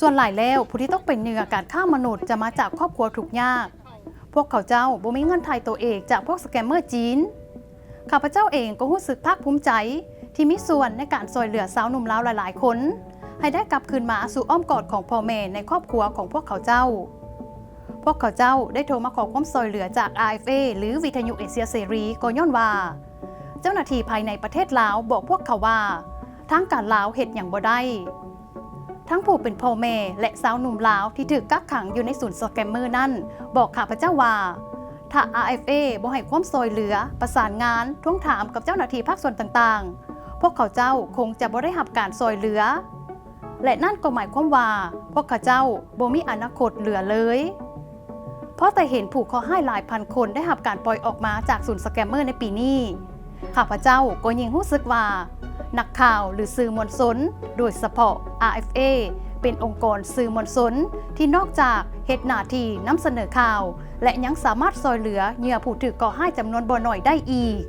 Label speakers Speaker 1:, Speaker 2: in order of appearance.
Speaker 1: ส่วนหลายแล้วผู้ที่ต้องเป็นเหยื่อการฆ่ามนุษย์จะมาจากครอบครัวทุกข์ยากพวกเขาเจ้าบ่มีเงินไทยตัวเองจากพวกสแกมเมอร์จีนข้าพเจ้าเองก็รู้สึกภาคภูมิใจที่มีส่วนในการช่วยเหลือสาวหนุ่มลาวหลายๆคนให้ได้กลับคืนมาสู่อ้อมกอดของพ่อแม่ในครอบครัวของพวกเขาเจ้าได้โทรมาขอความช่วยเหลือจาก RFA หรือวิทยุเอเชียเสรีก็ย้อนว่าเจ้าหน้าที่ภายในประเทศลาวบอกพวกเขาว่าทางการลาวเฮ็ดหยังบ่ได้ทั้งผู้เป็นพ่อแม่และสาวหนุ่มลาวที่ถูกกักขังอยู่ในศูนย์สแกมเมอร์นั่นบอกข้าพเจ้าว่าถ้า RFA บ่ให้ความช่วยเหลือประสานงานทวงถามกับเจ้าหน้าที่ภาคส่วนต่างๆพวกเขาเจ้าคงจะบ่ได้รับการช่วยเหลือและนั่นก็หมายความว่าพวกเขาเจ้าบ่มีอนาคตเหลือเลยเพราะแต่เห็นผู้ขอให้หลายพันคนได้รับการปล่อยออกมาจากศูนย์สแกมเมอร์ในปีนี้ข้าพเจ้าก็ยิ่งรู้สึกว่านักข่าวหรือสื่อมวลชนโดยเฉพาะ RFA เป็นองค์กรสื่อมวลชนที่นอกจากเฮ็ดหน้าที่นำเสนอข่าวและยังสามารถช่วยเหลือเหยื่อผู้ถูกก่อให้จำนวนบ่น้อยได้อีก